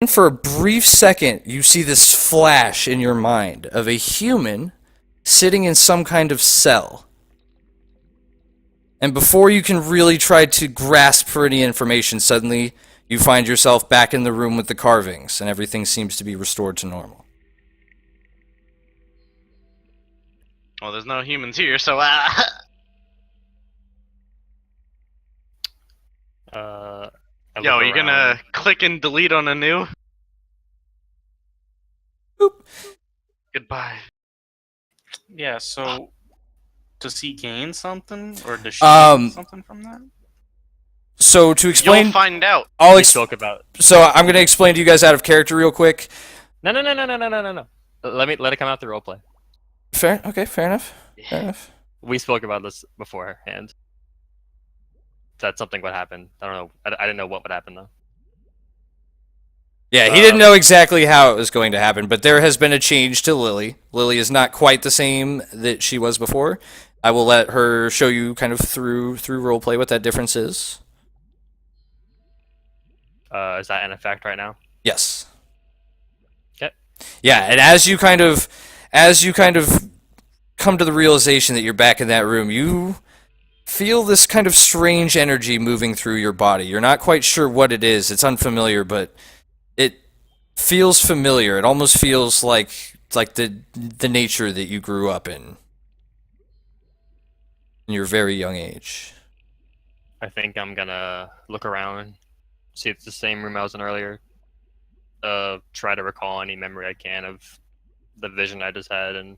And for a brief second, you see this flash in your mind of a human sitting in some kind of cell. And before you can really try to grasp for any information, suddenly you find yourself back in the room with the carvings, and everything seems to be restored to normal. Well, there's no humans here, so Yo, you gonna click and delete on a new? Boop. Goodbye. Yeah, so does he gain something, or does she gain something from that? So to explain, you'll find out. Talk about. So I'm gonna explain to you guys out of character real quick. No. Let it come out the roleplay. Fair. Okay. Fair enough. Fair enough. We spoke about this beforehand. That's something would happen. I don't know. I didn't know what would happen though. Yeah, he didn't know exactly how it was going to happen, but there has been a change to Lily. Lily is not quite the same that she was before. I will let her show you kind of through roleplay what that difference is. Is that in effect right now? Yes. Okay. Yeah, and as you kind of come to the realization that you're back in that room, you feel this kind of strange energy moving through your body. You're not quite sure what it is. It's unfamiliar, but it feels familiar. It almost feels like the nature that you grew up in your very young age. I think I'm gonna look around, see if it's the same room I was in earlier. Try to recall any memory I can of the vision I just had, and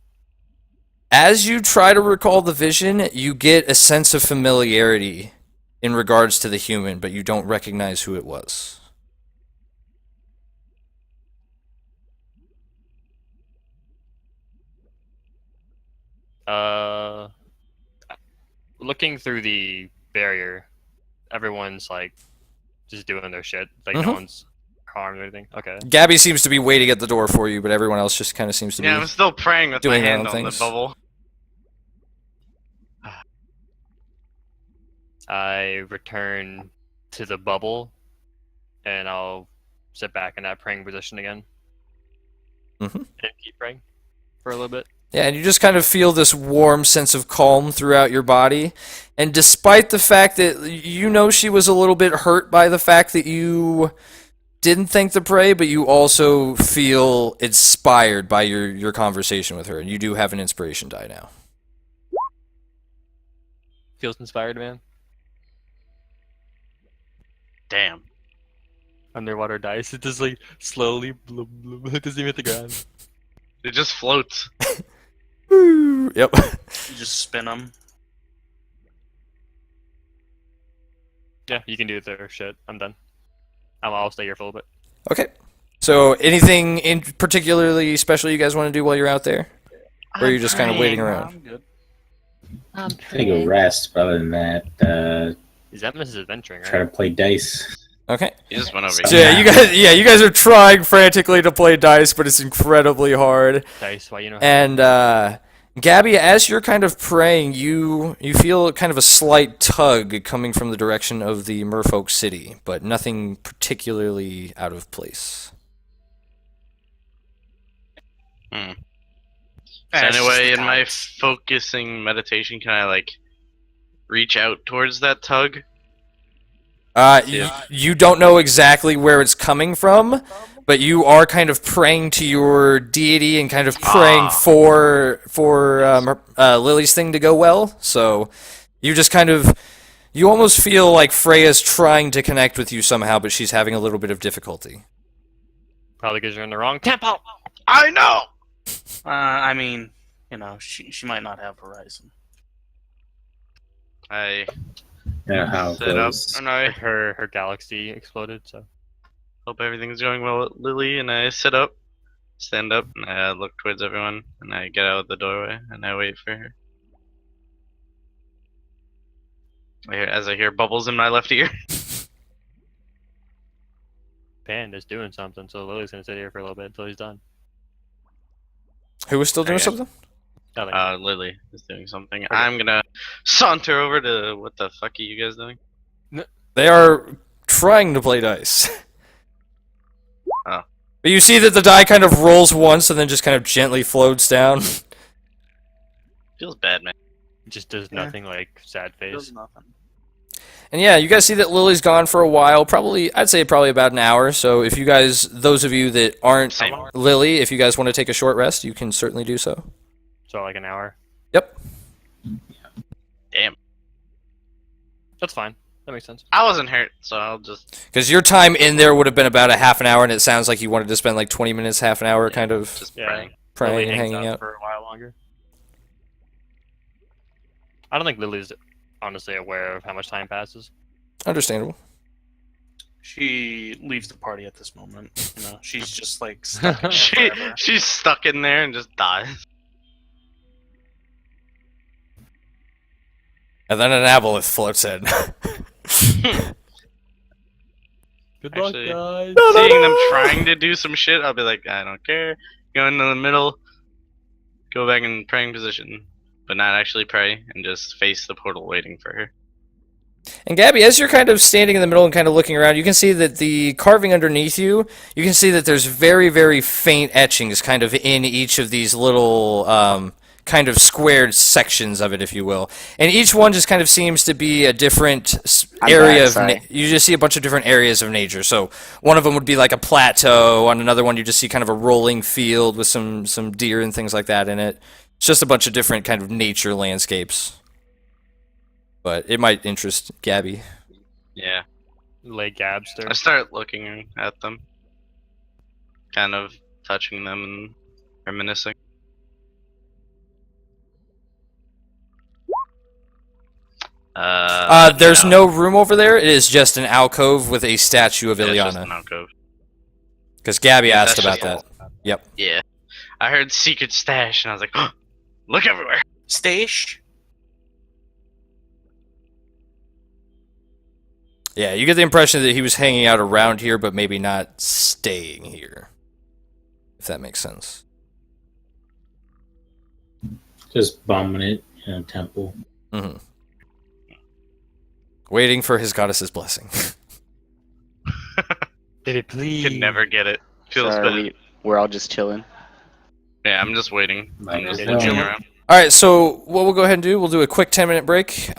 as you try to recall the vision, you get a sense of familiarity in regards to the human, but you don't recognize who it was. Looking through the barrier, everyone's like just doing their shit. Like no one's harmed or anything. Okay. Gabby seems to be waiting at the door for you, but everyone else just kind of seems to be. Yeah, I'm still praying with my doing hand their own on the things. bubble. I return to the bubble, and I'll sit back in that praying position again. And keep praying for a little bit. Yeah, and you just kind of feel this warm sense of calm throughout your body. And despite the fact that you know she was a little bit hurt by the fact that you didn't think to pray, but you also feel inspired by your conversation with her. And you do have an inspiration die now. Feels inspired, man. Damn. Underwater dice. It just like slowly blub, blub, it doesn't even hit the ground. It just floats. Yep. You just spin them. Yeah, you can do their shit. I'm done. I'll stay here for a little bit. Okay. So anything in particularly special you guys want to do while you're out there? Or are you just kind of waiting around? I'm good. Take a rest, but other than that, Is that Mrs. Adventuring, right? try to play dice. Okay. You just went over So here. yeah, you guys are trying frantically to play dice, but it's incredibly hard. Dice, why you know? And Gabby, as you're kind of praying, you feel kind of a slight tug coming from the direction of the Merfolk City, but nothing particularly out of place. So anyway, in my focusing meditation, can I like reach out towards that tug? You don't know exactly where it's coming from, but you are kind of praying to your deity and kind of praying for Lily's thing to go well. So you just you almost feel like Freya's trying to connect with you somehow, but she's having a little bit of difficulty. Probably because you're in the wrong temple. I know. I mean, you know, she might not have Horizon. I Yeah, how it set up goes. and I Her galaxy exploded, so. hope everything's going well at Lily, and I sit up, stand up, and I look towards everyone, and I get out the doorway, and I wait for her. As I hear bubbles in my left ear. Panda's doing something, so Lily's gonna sit here for a little bit until he's done. Who was still doing Okay. something? Nothing. Lily is doing something. I'm gonna saunter over to what the fuck are you guys doing? They are trying to play dice. Oh, But you see that the die kind of rolls once and then just kind of gently floats down. Feels bad, man. Just does Yeah. nothing like sad Does face. nothing. And yeah, you guys see that Lily's gone for a while. Probably, I'd say probably about an hour. So if you guys, those of you that aren't Same. Lily, if you guys want to take a short rest, you can certainly do so. So like an hour. Yep. Damn. That's fine. That makes sense. I wasn't hurt, so I'll just Because your time in there would have been about a half an hour, and it sounds like you wanted to spend like 20 minutes, half an hour, Yeah, kind of just Yeah. praying. Lily praying and hangs hanging out. for a while longer. I don't think Lily's honestly aware of how much time passes. Understandable. She leaves the party at this moment. You know, she's just like stuck in there She, forever. she's stuck in there and just dies. And then an aboleth floats in. Good Actually- guys. Seeing them trying to do some shit, I'll be like, I don't care. Go into the middle, go back in praying position, but not actually pray, and just face the portal waiting for her. And Gabby, as you're kind of standing in the middle and kind of looking around, you can see that the carving underneath you, you can see that there's very, very faint etchings kind of in each of these little kind of squared sections of it, if you will. And each one just kind of seems to be a different area of you just see a bunch of different areas of nature. So one of them would be like a plateau. On another one, you just see kind of a rolling field with some deer and things like that in it. It's just a bunch of different kind of nature landscapes. But it might interest Gabby. Yeah. Lay Gabster. I start looking at them, kind of touching them and reminiscing. There's no room over there. It is just an alcove with a statue of Yeah, it's just Ilyana. an alcove. Because Gabby asked That's about just that. Yep. Yeah. I heard secret stash, and I was like, oh, look everywhere. Stash. Yeah, you get the impression that he was hanging out around here, but maybe not staying here. If that makes sense. Just bumming it in a temple. Mm-hmm. Waiting for his goddess's blessing. Did it please? Could never get it. Feels So bad. we're all just chilling. Yeah, I'm just waiting. I'm just Yeah. looking around. All right, so what we'll go ahead and do, we'll do a quick 10-minute break.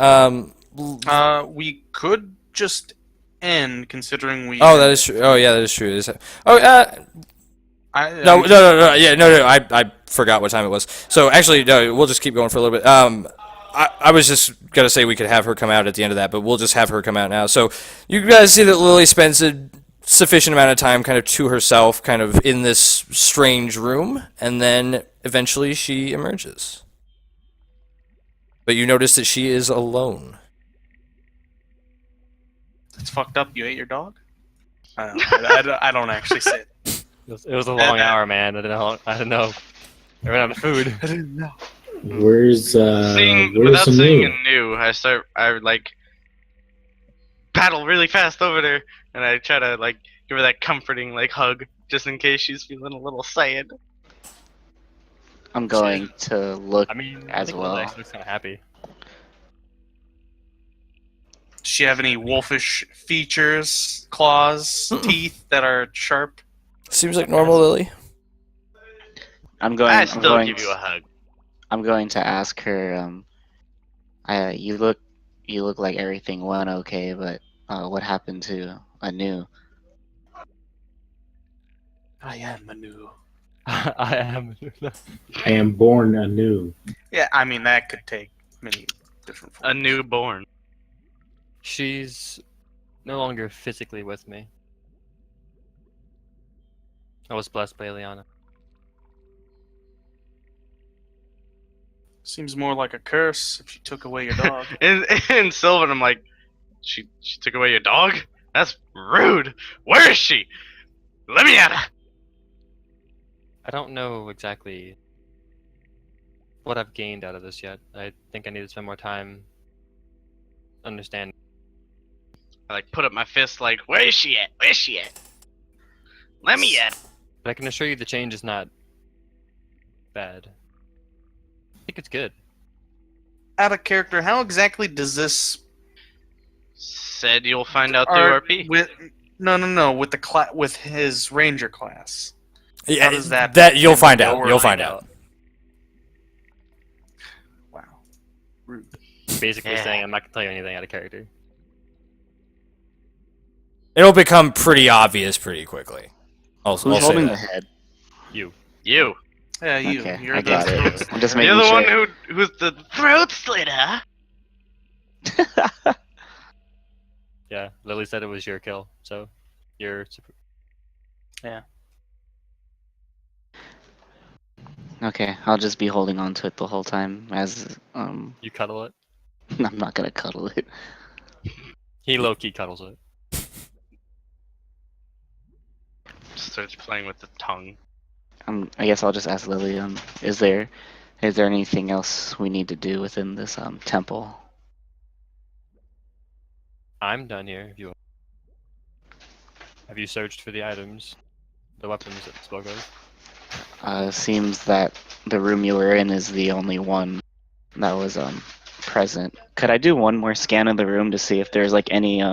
We could just end, considering we. Oh, that is true. Oh, yeah, that is true. Is that... Oh, No, no. Yeah, no. I forgot what time it was. So actually, no. We'll just keep going for a little bit. I was just gonna say we could have her come out at the end of that, but we'll just have her come out now. So you guys see that Lily spends a sufficient amount of time kind of to herself, kind of in this strange room, and then eventually she emerges. But you notice that she is alone. It's fucked up. You ate your dog. I don't actually say it. It was a long hour, man. I didn't know. I ran out of food. I didn't know. Where's Seeing, where's without seeing Anu? I like paddle really fast over there, and I try to like give her that comforting like hug, just in case she's feeling a little sad. I'm going to look. I mean, As I think well. Lily actually looks kind of happy. Does she have any wolfish features, claws, teeth that are sharp? Seems like normal, Lily. I'm going. I I'm still going give you a hug. I'm going to ask her. You look like everything went okay, but what happened to Anu? I am Manu. I am. I am born anew. Yeah, I mean that could take many different A forms. newborn. She's no longer physically with me. I was blessed by Ilyana. Seems more like a curse if she took away your dog. In Sylvan, I'm like, she took away your dog? That's rude. Where is she? Let me at her. I don't know exactly what I've gained out of this yet. I think I need to spend more time understanding. I like put up my fist, like, where is she at? Where is she at? Let me at her. But I can assure you the change is not bad. I think it's good. Out of character, how exactly does this Said you'll find out through RP. No. With with his ranger class. Yeah, does that you'll find out. lower You'll line find out. Wow. Rude. Basically Yeah. saying I'm not gonna tell you anything out of character. It'll become pretty obvious pretty quickly. I'll Who's say holding the that. head? You. You. Yeah, you. Okay, You're I the got it. throat I'm just slitter. making You're the one sure. who's the throat slitter. Yeah, Lily said it was your kill, so you're. Okay, I'll just be holding on to it the whole time as You cuddle it. I'm not gonna cuddle it. He low key cuddles it. Starts playing with the tongue. I guess I'll just ask Lily. Is there anything else we need to do within this temple? I'm done here. If you want. Have you searched for the items, the weapons that spoke of? Seems that the room you were in is the only one that was present. Could I do one more scan of the room to see if there's like any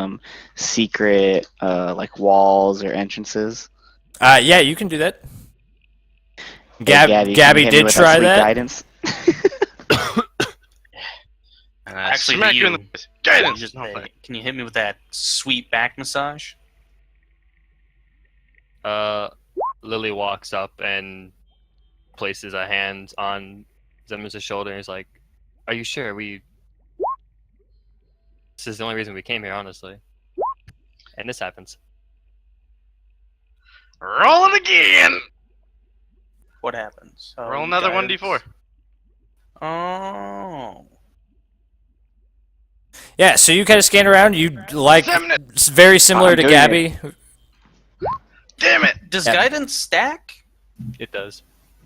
secret like walls or entrances? Yeah, you can do that. Hey, Gabby, can you Gabby hit me did with try sweet that. guidance. And I Actually, smack to you in the you. face. Guidance! Just No, say, thank- can you hit me with that sweet back massage? Lily walks up and places a hand on Zemus's shoulder and is like, "Are you sure This is the only reason we came here, honestly." And this happens. Rolling again! What happens? Roll another guidance? 1d4. Oh. Yeah, so you kind of scan around. You like it's very similar I'm to doing Gabby. Damn it! Does Yeah. guidance stack? It does.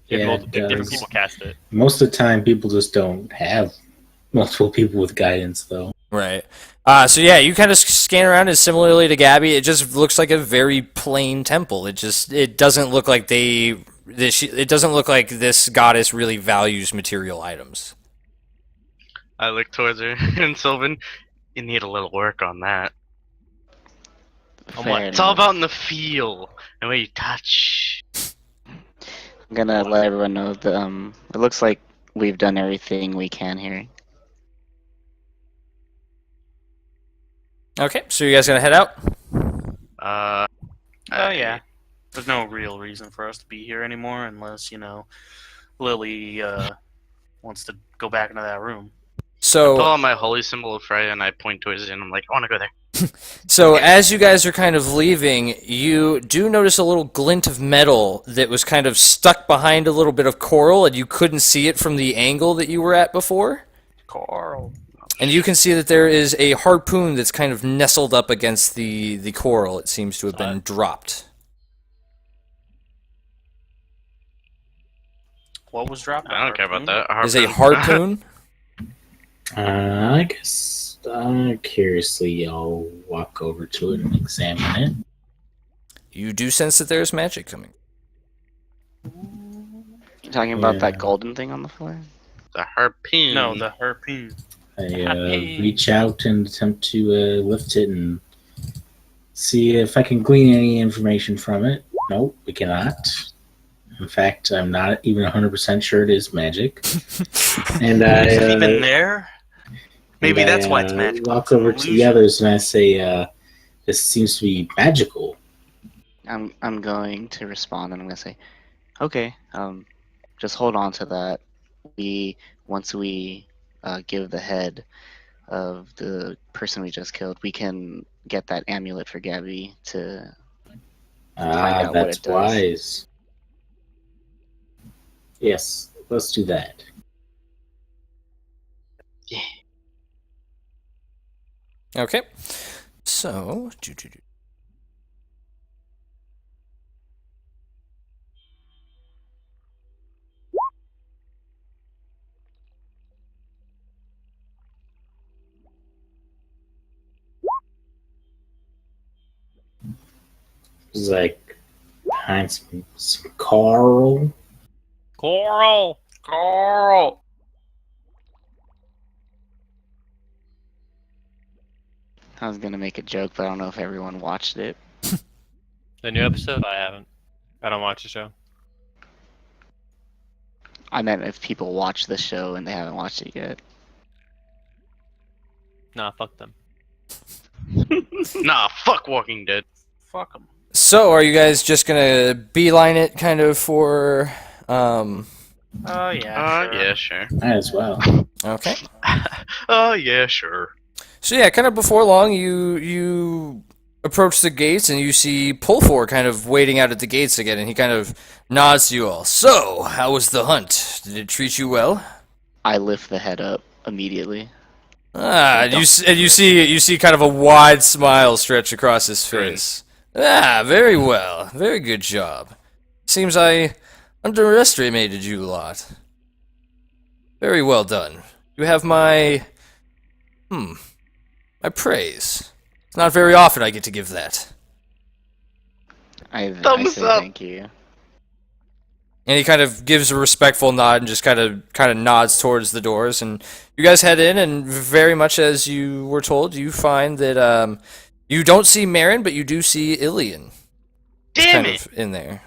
Yeah, it Different does. people cast it. Most of the time, people just don't have multiple people with guidance, though. Right. So yeah, you kind of scan around as similarly to Gabby. It just looks like a very plain temple. It doesn't look like it doesn't look like this goddess really values material items. I look towards her and Sylvan, you need a little work on that. On Fair what? It's all enough. about in the feel and where you touch. I'm gonna let everyone know that it looks like we've done everything we can here. Okay, so you guys gonna head out? Oh yeah. There's no real reason for us to be here anymore unless, Lily wants to go back into that room. So Pull out my holy symbol of Freya and I point towards it and I'm like, I want to go there. So as you guys are kind of leaving, you do notice a little glint of metal that was kind of stuck behind a little bit of coral, and you couldn't see it from the angle that you were at before. Carl. And you can see that there is a harpoon that's kind of nestled up against the coral. It seems to have been dropped. What was dropped? I don't care about that. Is a harpoon? I guess curiously, I'll walk over to it and examine it. You do sense that there's magic coming. You talking about Yeah. that golden thing on the floor? The harpoon. No, the harpoon. I reach out and attempt to lift it and see if I can glean any information from it. Nope, we cannot. In fact, I'm not even 100% sure it is magic. And Is it I even there? Maybe that's why it's magical. Walk It's an over to the illusion. others and I say, "This seems to be magical." I'm going to respond and I'm gonna say, okay, just hold on to that. Once we give the head of the person we just killed, we can get that amulet for Gabby to find out what That's it does. wise. Yes, let's do that. Okay. So, It's like behind some coral. Coral! Carl. I was gonna make a joke, but I don't know if everyone watched it. The new episode? I haven't. I don't watch the show. I meant if people watch the show and they haven't watched it yet. Nah, fuck them. Nah, fuck Walking Dead. Fuck them. So, are you guys just gonna beeline it kind of for, Oh yeah. Sure. Yeah, sure. Might as well. okay. Oh, yeah, sure. So yeah, kind of before long, you approach the gates and you see Pulfor kind of waiting out at the gates again, and he kind of nods to you all. So, how was the hunt? Did it treat you well? I lift the head up immediately. And you see kind of a wide smile stretch across his face. Very well, very good job. Seems I underestimated you a lot. Very well done. You have my praise. It's not very often I get to give that. I Thumbs say up. thank you. And he kind of gives a respectful nod and just kind of nods towards the doors. And you guys head in, and very much as you were told, you find that you don't see Marin, but you do see Ilian. Damn kind it! of in there.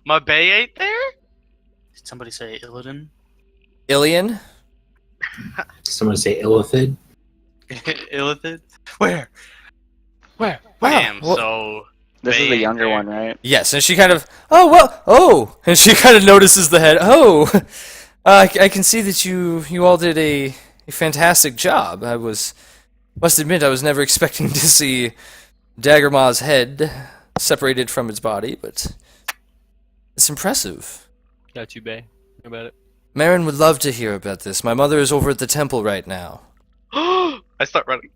My bay ain't there? Did somebody say Illidan? Ilian? Someone say Illithid? Illithid? Where? Damn, well- so... This is Bay the ain't younger there. one, right? Yes, and she kind of, and she kind of notices the head. I can see that you all did a fantastic job. Must admit, I was never expecting to see Daggermaw's head separated from its body, but it's impressive. Got you, Bay. How about it? Marin would love to hear about this. My mother is over at the temple right now, I start running.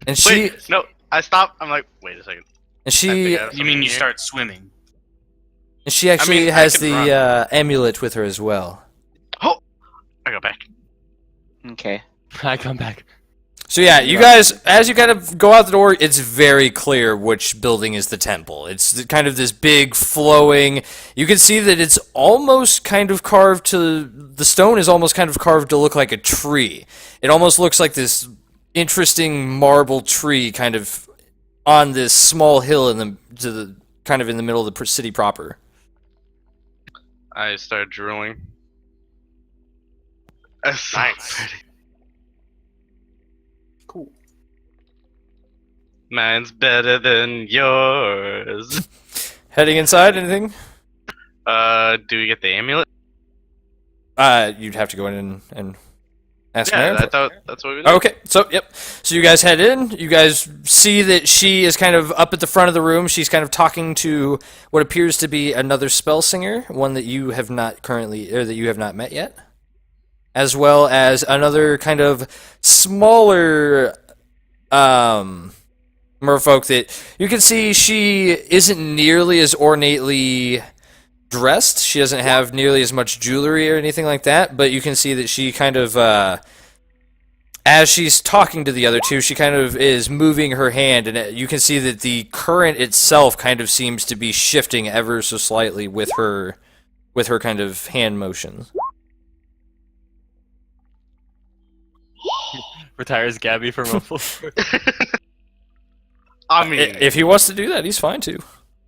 and she Wait, no, I stop. I'm like, wait a second. and I she think I have You mean you something start swimming? and she actually I mean, I has can the run. amulet with her as well. here. Oh! I go back. Okay. I come back. So yeah, you guys, as you kind of go out the door, it's very clear which building is the temple. It's kind of this big flowing. You can see that it's almost kind of carved to the stone is almost kind of carved to look like a tree. It almost looks like this interesting marble tree, kind of on this small hill kind of in the middle of the city proper. I start drooling. That's Nice. pretty. Cool. Mine's better than yours. Heading inside, anything? Do we get the amulet? You'd have to go in and ask Yeah, Marin. I thought that's what we did. Okay, so yep. So you guys head in. You guys see that she is kind of up at the front of the room. She's kind of talking to what appears to be another spell singer, one that you have not met yet, as well as another kind of smaller merfolk that you can see she isn't nearly as ornately dressed. She doesn't have nearly as much jewelry or anything like that, but you can see that she kind of as she's talking to the other two, she kind of is moving her hand, and you can see that the current itself kind of seems to be shifting ever so slightly with her kind of hand motions. Retires Gabby from a full. I mean, If he wants to do that, he's fine too.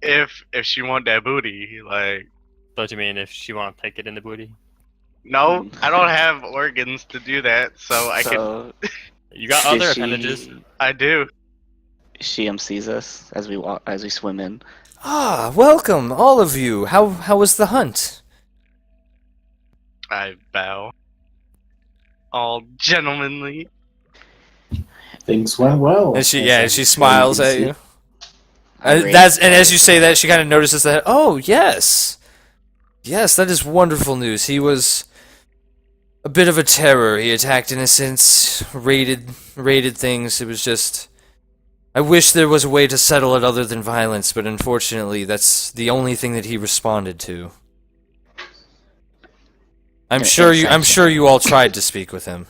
if she want that booty, like, Don't you mean if she want to take it in the booty? no, I don't have organs to do that, so I can. So You got did other she- appendages. I do. She sees us as we swim in. Ah, welcome, all of you. How was the hunt? I bow. All gentlemanly. Things went well. And she smiles at you. I raise- And as you say that, she kind of notices that. Oh, yes, that is wonderful news. He was a bit of a terror. He attacked innocents, raided things. It was just. I wish there was a way to settle it other than violence, but unfortunately, that's the only thing that he responded to. I'm sure you all tried to speak with him.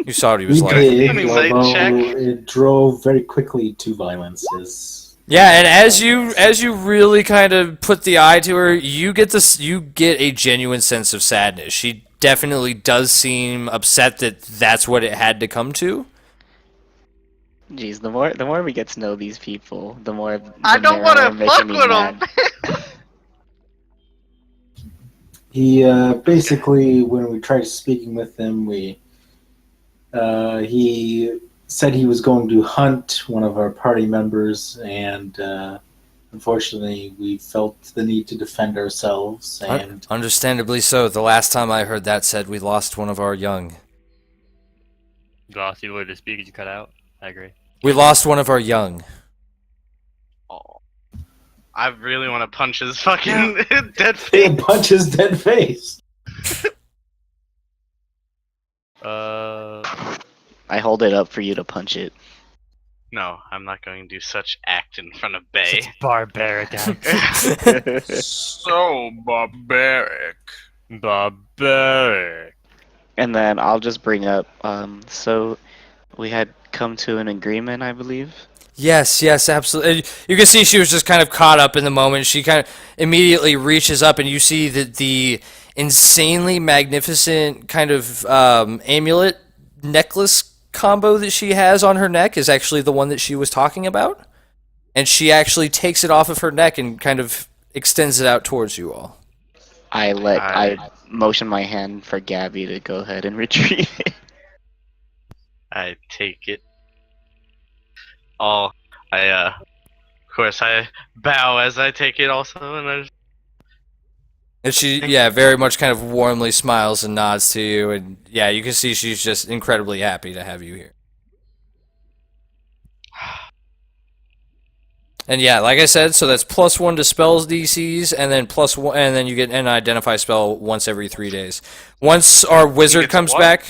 You saw what he was We like. did, An anxiety although check. it drove very quickly to violences. Yeah, and as you really kind of put the eye to her, you get a genuine sense of sadness. She definitely does seem upset that that's what it had to come to. Jeez, the more we get to know these people, the more I don't want they're to making fuck me with mad. him. He basically, when we tried speaking with him, he said he was going to hunt one of our party members, and unfortunately, we felt the need to defend ourselves. And Understandably so. The last time I heard that said, we lost one of our young. Glossy way to speak, you cut out. I agree. We lost one of our young. Oh, I really want to punch his fucking dead he face. punch his dead face. I hold it up for you to punch it. No, I'm not going to do such act in front of Bay. Such barbaric act. So barbaric. Barbaric. And then I'll just bring up, so we had come to an agreement, I believe. Yes, absolutely. You can see she was just kind of caught up in the moment. She kind of immediately reaches up, and you see that the insanely magnificent kind of amulet necklace combo that she has on her neck is actually the one that she was talking about. And she actually takes it off of her neck and kind of extends it out towards you all. I motion my hand for Gabby to go ahead and retrieve it. I take it. Of course, I bow as I take it also, and And she, very much kind of warmly smiles and nods to you. And yeah, you can see she's just incredibly happy to have you here. And yeah, like I said, so that's +1 to spells DCs, and then +1, and then you get an identify spell once every 3 days. Once our wizard gets comes what? back,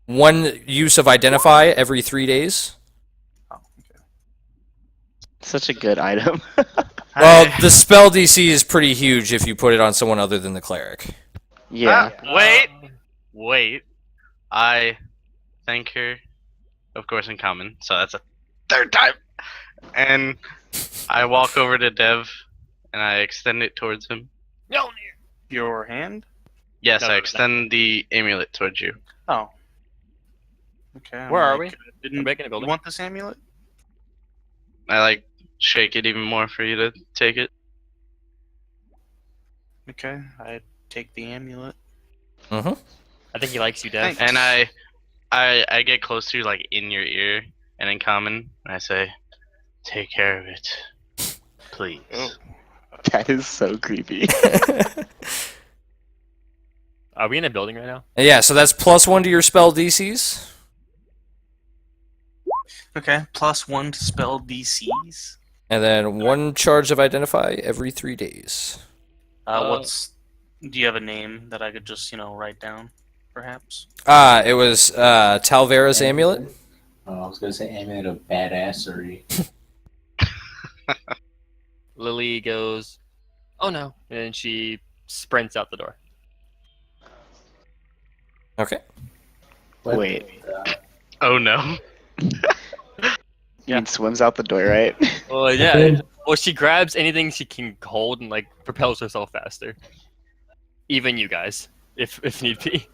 1 use of identify every 3 days. Oh, okay. Such a good item. Well, the spell DC is pretty huge if you put it on someone other than the cleric. Yeah. Wait. I thank her, of course, in common. So that's a 3rd time. And I walk over to Dev, and I extend it towards him. Your hand? Yes, No, I no, extend the amulet towards you. Oh. Okay. I'm Where are like, we? Didn't We're making a you building. want this amulet? I shake it even more for you to take it. Okay, I take the amulet. Mm-hmm. I think he likes you, Dev. Thanks. And I get close to you, in your ear, and in common, and I say, "Take care of it, please." Oh. That is so creepy. Are we in a building right now? Yeah, so that's +1 to your spell DCs. Okay, +1 to spell DCs. And then 1 charge of identify every 3 days. Do you have a name that I could just, write down, perhaps? It was Talvera's amulet. Oh, I was going to say amulet of badassery. Lily goes, "Oh no," and she sprints out the door. Okay. What Wait. the- Oh no. You mean swims out the door, right? Well, yeah. Well, she grabs anything she can hold and propels herself faster. Even you guys, if need be.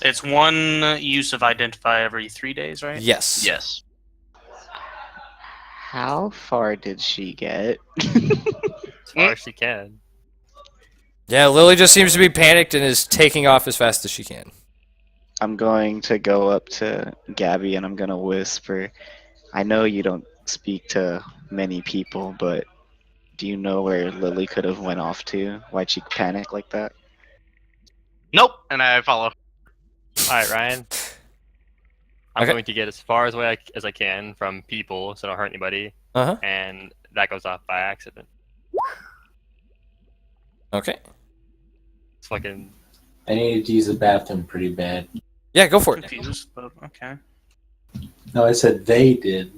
It's 1 use of identify every 3 days, right? Yes. Yes. How far did she get? As far as she can. Yeah, Lily just seems to be panicked and is taking off as fast as she can. I'm going to go up to Gabby and I'm going to whisper, I know you don't speak to many people, but do you know where Lily could have went off to? Why'd she panic like that? Nope. And I follow. Alright, Ryan. I'm Okay. going to get as far away as I can from people so I don't hurt anybody. Uh-huh. And that goes off by accident. Okay. It's fucking... I needed to use the bathroom pretty bad. Yeah, go for it. Confused, but okay. No, I said they did.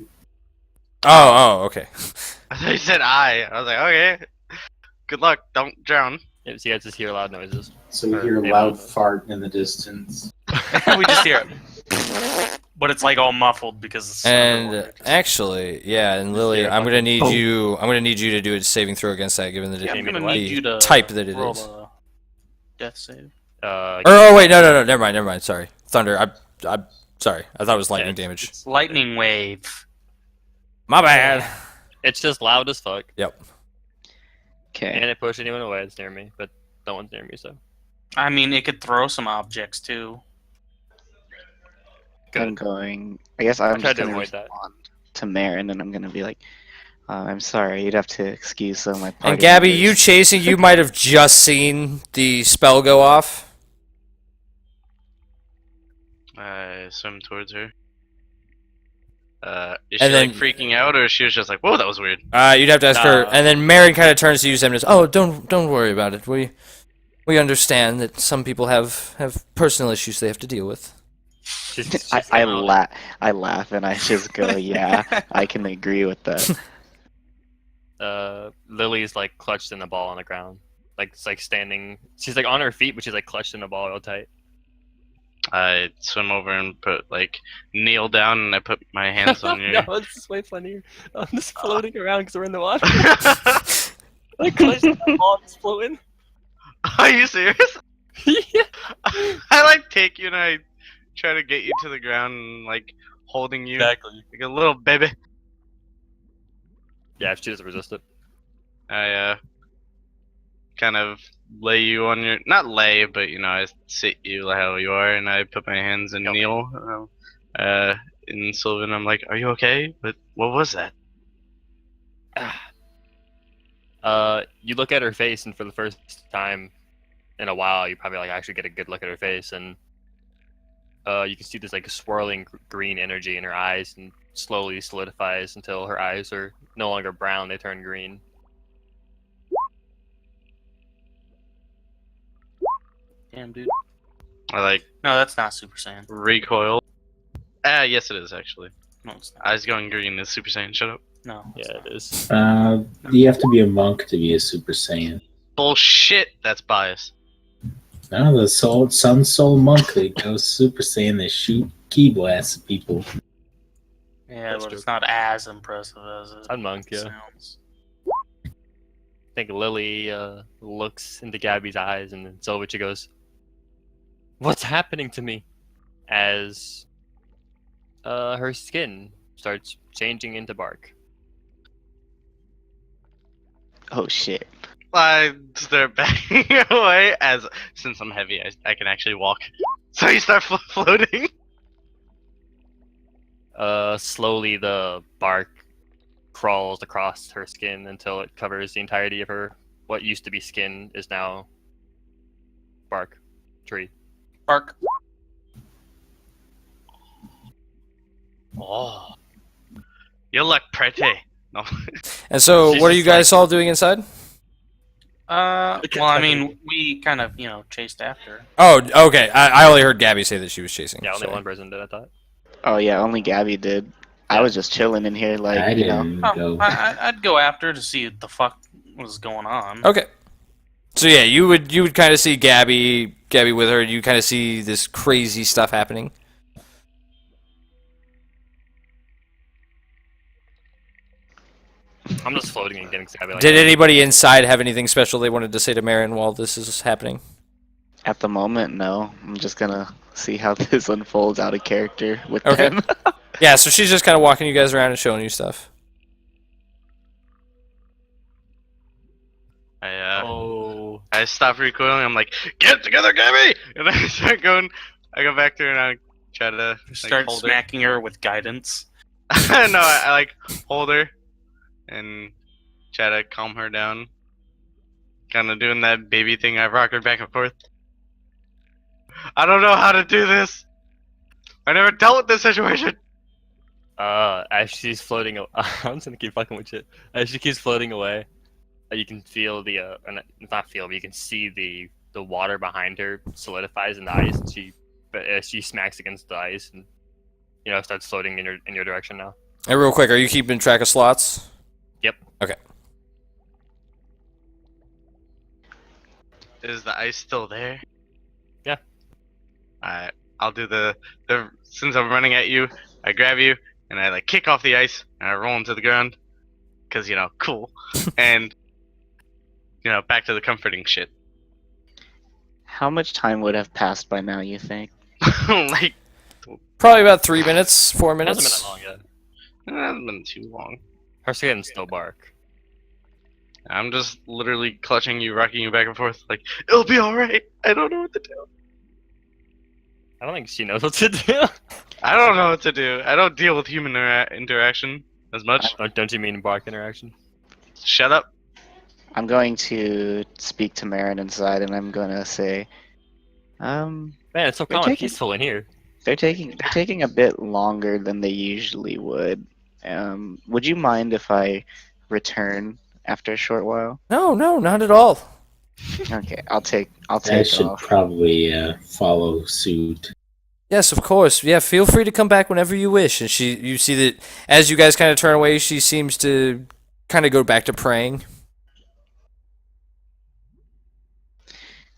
Oh, okay. I thought you said I was like, okay. Good luck. Don't drown. Yeah, so you guys just hear loud noises. So we Or hear a they loud love us. fart in the distance. We just hear it. But it's all muffled because it's And actually, yeah, and Lily, hear a I'm gonna fucking need boom. you. I'm gonna need you to do a saving throw against that, given the, Yeah, I'm Maybe gonna the need you to type that it roll is. a death save. Oh wait, no, never mind. Sorry, Thunder. I'm Sorry, I thought it was lightning Yeah, damage. It's lightning wave. My bad. It's just loud as fuck, Yep. Okay. and it pushes anyone away that's near me, but no one's near me, so I mean, it could throw some objects too. I'm good. going. I guess I'm I just tried to gonna avoid that. respond to Marin, and I'm gonna be like, "I'm sorry. You'd have to excuse some of my party And Gabby, you members." chasing, you might have just seen the spell go off. I swim towards her. Is And she like then- freaking out, or she was just like, "Whoa, that was weird"? You'd have to ask her. Nah. And then Marin kind of turns to you and says, "Oh, don't worry about it. We understand that some people have personal issues they have to deal with." She's I like, I laugh and I just go, "Yeah, I can agree with that." Lily's like clutched in a ball on the ground, like it's like standing. She's like on her feet, but she's like clutched in a ball real tight. I swim over and kneel down, and I put my hands on your. No, this is way funnier. I'm just floating around because we're in the water. Like clutched in the ball, just floating. Are you serious? Yeah. I like take you and I try to get you to the ground, and, like holding you Exactly. like a little baby. Yeah, if she doesn't resist it. I kind of lay you on your not lay, but I sit you how you are, and I put my hands and Okay. kneel. In Sylvan, I'm like, "Are you okay? But what was that?" You look at her face, and for the first time in a while, you probably like actually get a good look at her face, and you can see this like swirling green energy in her eyes, and slowly solidifies until her eyes are no longer brown; they turn green. Damn, dude. I like No, that's not Super Saiyan. recoil. Yes, it is actually. No, it's not. Eyes going green is Super Saiyan. Shut up. No. it's Yeah, not. it is. You have to be a monk to be a Super Saiyan. Bullshit. That's bias. No, the Sun Soul monk, they go Super Saiyan, they shoot ki blasts at people. Yeah, That's but true. it's not as impressive as it I'm monk, yeah. sounds. I think Lily looks into Gabby's eyes, and then Silvich goes, "What's happening to me?" As her skin starts changing into bark. Oh shit! I start backing away since I'm heavy, I can actually walk. So you start floating. Slowly the bark crawls across her skin until it covers the entirety of her. What used to be skin is now bark, tree. Bark. Oh, you look pretty. No. And so, She's what are you just guys all doing inside? Well, Okay, I I mean, we kind of, chased after her. Oh, okay. I only heard Gabby say that she was chasing. Yeah, only so. one person did, I thought. Oh yeah, only Gabby did. I was just chilling in here, like I you know. didn't Oh, go. I'd go after to see what the fuck was going on. Okay. So yeah, you would kind of see Gabby with her. You kind of see this crazy stuff happening. I'm just floating and getting Gabby. Like, Did anybody inside have anything special they wanted to say to Marin while this is happening? At the moment, no. I'm just gonna see how this unfolds out of character with Okay. them. Yeah, so she's just kind of walking you guys around and showing you stuff. I stop recoiling. I'm like, "Get together, Gabby!" And I start going. I go back to her and I try to like, Start hold smacking her with guidance. her. No, I like hold her and try to calm her down. Kind of doing that baby thing. I rock her back and forth. I don't know how to do this. I never dealt with this situation. As she's floating, I'm just gonna keep fucking with shit. As she keeps floating away, you can feel not feel, but you can see the water behind her solidifies in the ice, and she smacks against the ice, and starts floating in your direction now. And real quick, are you keeping track of slots? Yep. Okay. Is the ice still there? Yeah. Alright. I'll do the since I'm running at you, I grab you and I like kick off the ice and I roll into the ground. Cause cool. And back to the comforting shit. How much time would have passed by now, you think? Like Probably about 3 minutes, 4 It hasn't been minutes. that long yet. It hasn't been too long. Her skin still bark. I'm just literally clutching you, rocking you back and forth, like, it'll be alright. I don't know what to do. I don't think she knows what to do. I don't know what to do. I don't deal with human interaction as much. Don't you mean bark interaction? Shut up. I'm going to speak to Marin inside, and I'm gonna say, Man, it's so They're calm and taking- peaceful in here. they're taking a bit longer than they usually would. Would you mind if I return after a short while? No, not at all. Okay, I'll take I should off. probably follow suit. Yes, of course. Yeah, feel free to come back whenever you wish. And you see that as you guys kind of turn away, she seems to kind of go back to praying.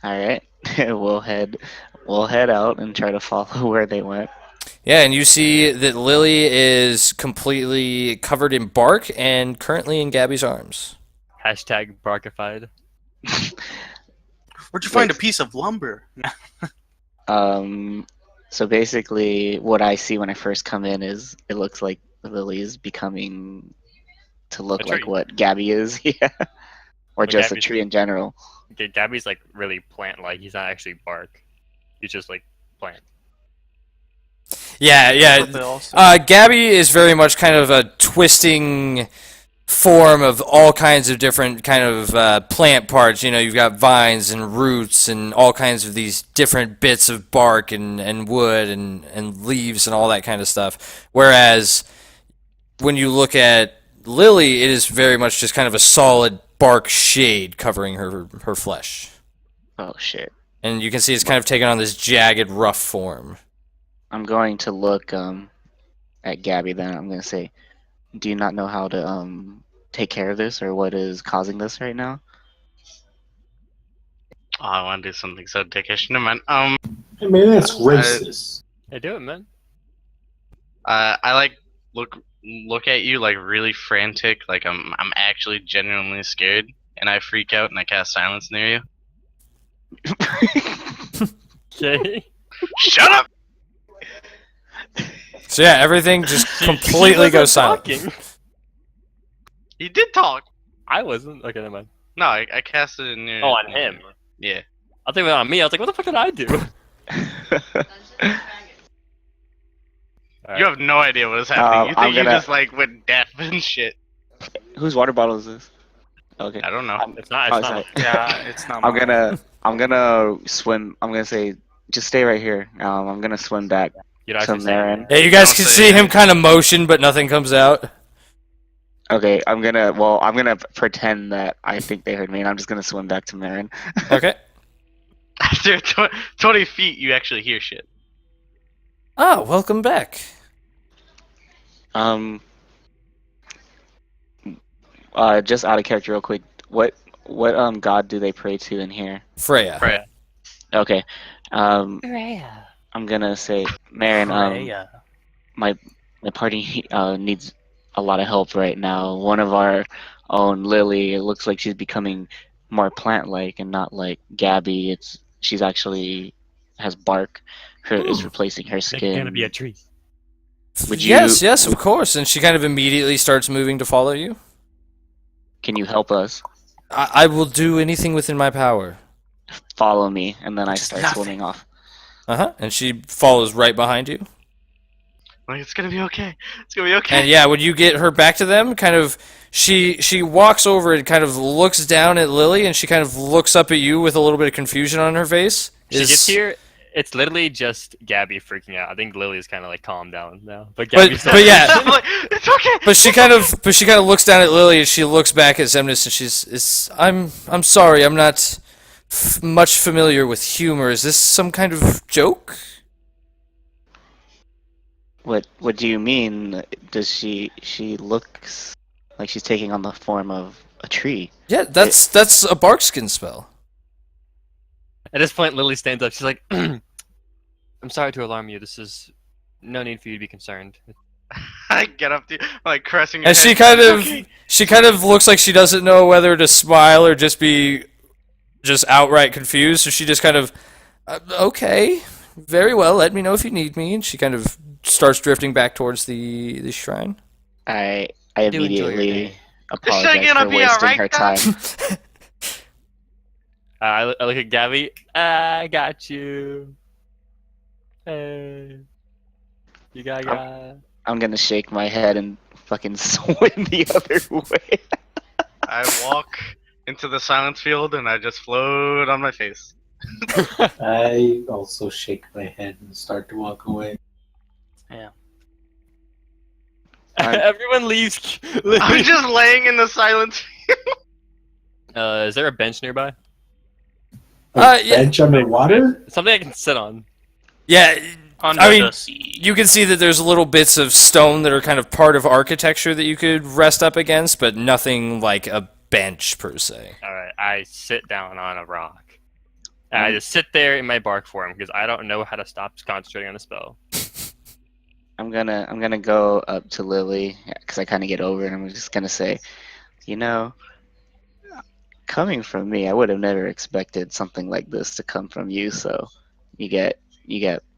All right, we'll head out and try to follow where they went. Yeah, and you see that Lily is completely covered in bark and currently in Gabby's arms. Hashtag barkified. Where'd you find a piece of lumber? So basically, what I see when I first come in is it looks like Lily is becoming to look A like tree. what Gabby is, yeah, or What just a Gabby- tree in general. Gabby's like really plant-like. He's not actually bark. He's just like plant. Yeah. What they all say. Gabby is very much kind of a twisting form of all kinds of different kind of plant parts. You know, you've got vines and roots and all kinds of these different bits of bark and wood and leaves and all that kind of stuff. Whereas when you look at Lily, it is very much just kind of a solid bark shade covering her flesh. Oh shit! And you can see it's kind of taken on this jagged, rough form. I'm going to look at Gabby. Then I'm gonna say, "Do you not know how to take care of this, or what is causing this right now?" Oh, I want to do something so dickish. Never mind. I mean, that's racist. Hey, do it, man. I like look at you like really frantic, like I'm actually genuinely scared, and I freak out and I cast silence near you. Okay. Shut up! So yeah, everything just completely goes silent. Talking. He did talk. I wasn't. Okay, never mind. No, I cast it near. Oh, on him. Yeah. I think it was on me. I was like, what the fuck did I do? You have no idea what is happening. You I'm think you gonna- just like went deaf and shit. Whose water bottle is this? Okay. I don't know. It's not. Oh, It's sorry. not. Yeah, it's not. I'm mine. gonna swim. I'm gonna say, just stay right here. I'm gonna swim back You'd to actually say Marin. Yeah, you guys Don't can say see him anything. kind of motion, but nothing comes out. Okay, I'm gonna pretend that I think they heard me, and I'm just gonna swim back to Marin. Okay. After 20 feet, you actually hear shit. Ah, welcome back. Just out of character, real quick. What god do they pray to in here? Freya. Right. Okay. I'm gonna say, Marin. Freya. My party needs a lot of help right now. One of our own, Lily, it looks like she's becoming more plant-like and not like Gabby. She's actually has bark. Is replacing her it's skin. gonna be a tree. Would you- Yes, of course. And she kind of immediately starts moving to follow you. Can you help us? I will do anything within my power. Follow me, and then I Just start nothing. swimming off. And she follows right behind you. Like, it's gonna be okay. It's gonna be okay. And yeah, when you get her back to them, kind of she walks over and kind of looks down at Lily, and she kind of looks up at you with a little bit of confusion on her face. She Is- gets here. It's literally just Gabby freaking out. I think Lily's kind of like calmed down now, but But- Gabby's but yeah. I'm like, it's okay. But she kind of looks down at Lily, and she looks back at Zemnis, and I'm sorry, I'm not much familiar with humor. Is this some kind of joke? What do you mean? Does she looks like she's taking on the form of a tree? Yeah, that's a barkskin spell. At this point, Lily stands up. She's like, "I'm sorry to alarm you. This is no need for you to be concerned." I get up to you, like caressing your And head. she It's kind okay. of looks like she doesn't know whether to smile or just be just outright confused. So she just kind of, okay, very well. Let me know if you need me. And she kind of starts drifting back towards the shrine. I Do enjoy your immediately day. apologize gonna for be wasting alright, her guys? time. I look at Gabby. I got you. Hey. You got. I'm gonna shake my head and fucking swim the other way. I walk into the silence field and I just float on my face. I also shake my head and start to walk away. Everyone leaves. I'm just laying in the silence. Is there a bench nearby? Yeah, Bench underwater? Something I can sit on. yeah. Under I mean, the sea. you can see that there's little bits of stone that are kind of part of architecture that you could rest up against, but nothing like a bench per se. All right, I sit down on a rock. And I just sit there in my bark form because I don't know how to stop concentrating on a spell. I'm gonna go up to Lily because I kind of get over it. And I'm just gonna say, you know, coming from me, I would have never expected something like this to come from you. So you get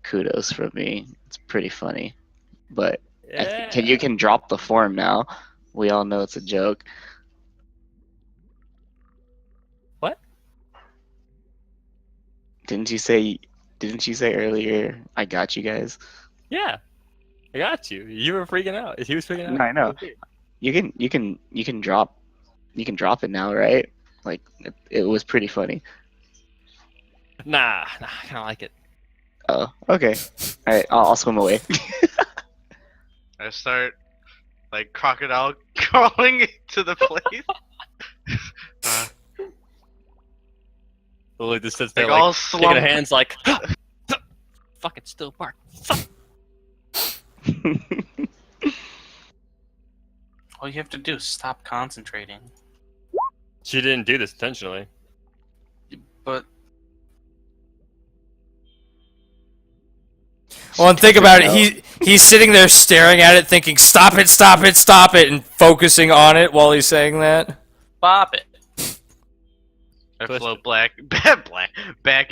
kudos from me. It's pretty funny, but you can drop the form now. We all know it's a joke. What? Didn't you say earlier? I got you guys. Yeah, I got you. You were freaking out. He was freaking out. No, I know. You can drop it now, right? Like it was pretty funny. Nah, I kind of like it. Oh, okay. All right, I'll swim away. I start like crocodile crawling to the place. Lily just sits there Like all like shaking her slumped. hands like fucking still bark. All you have to do is stop concentrating. She didn't do this intentionally. But Well, and think about it. He's sitting there staring at it, thinking, "Stop it! Stop it! Stop it!" and focusing on it while he's saying that. bop it. I Twist float back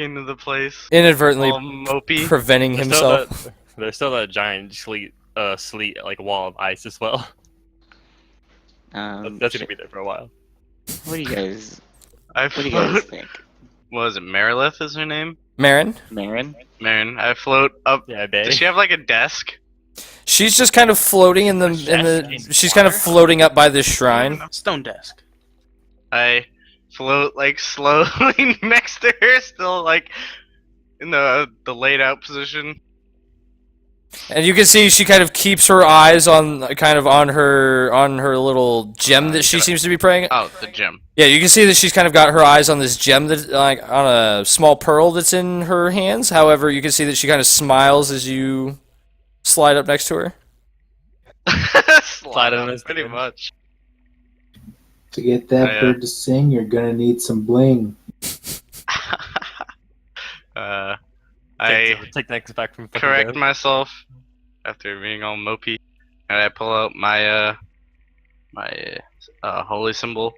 into the place. Inadvertently All mopey. preventing There's himself. There's still a giant sleet like wall of ice as well. That's gonna be there for a while. What do you guys I What do you guys float. think, What was it? Marilith is her name? Marin, Marin? Marin. I float up. Yeah, babe. Does she have like a desk? she's just kind of floating in the. She's kind of floating up by this shrine. Stone desk. I float like slowly next to her, still like in the laid out position. And you can see she kind of keeps her eyes on her little gem that she seems to be praying. Oh, the gem. Yeah, you can see that she's kind of got her eyes on this gem that on a small pearl that's in her hands. However, you can see that she kind of smiles as you slide up next to her. Slide on on his pretty bed. much. To get that Yeah. bird to sing, you're gonna need some bling. I take next back from fucking correct death. myself after being all mopey, and I pull out my holy symbol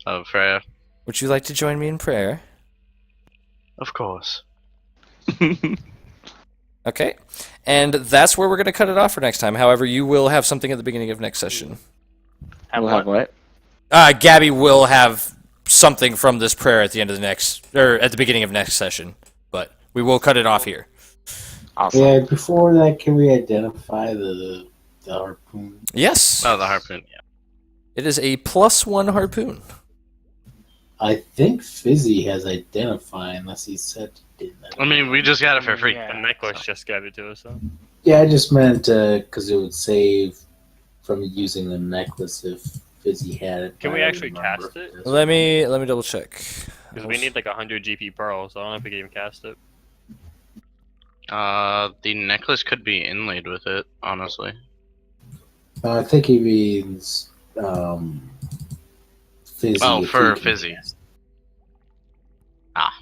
of Freya. Would you like to join me in prayer? Of course. Okay. And that's where we're going to cut it off for next time. However, you will have something at the beginning of next session. We'll have what? Gabby will have something from this prayer at the end of at the beginning of next session. But we will cut it off here. Awesome. Yeah, before that, can we identify the harpoon? Yes. Oh, the harpoon. Yeah. It is a +1 harpoon. I think Fizzy has identify, unless he said he didn't. I mean, we just got it for free. Yeah. The necklace just gave it to us, so. Yeah, I just meant because it would save from using the necklace if Fizzy had it. Can we I actually remember cast it? this. Let me double check. Because we need like 100 GP pearl, so I don't know if we can even cast it. The necklace could be inlaid with it, honestly. I think he means Fizzy. Oh, if for he can Fizzy. cast it. Ah.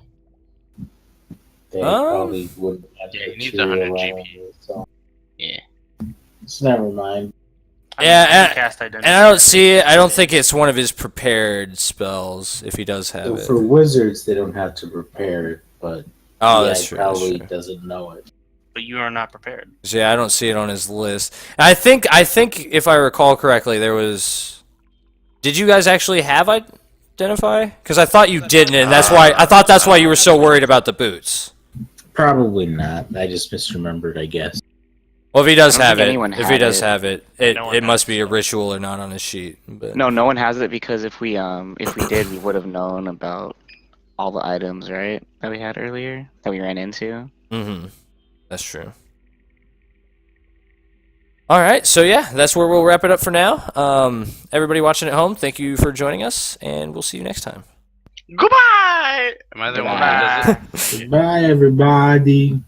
They Um, probably wouldn't have yeah, he needs material 100 around GP. it, so Yeah. just never mind. Yeah, I can cast identity. And I don't see it. I don't think it's one of his prepared spells, if he does have So it. for wizards, they don't have to prepare it, but Oh, yeah, that's he true. probably That's true. doesn't know it. but you are not prepared. Yeah, I don't see it on his list. And I think if I recall correctly, there was. Did you guys actually have identify? Because I thought you didn't, and that's why you were so worried about the boots. Probably not. I just misremembered, I guess. Well, if he does I don't have think it, anyone if he had does it. have it, No one it must has be a it. ritual or not on his sheet. But No, no one has it because if we did, we would have known about all the items, right? That we had earlier that we ran into. that's true. All right, so yeah, that's where we'll wrap it up for now. Everybody watching at home, thank you for joining us, and we'll see you next time. Goodbye. Am I the one that does it? Goodbye, everybody.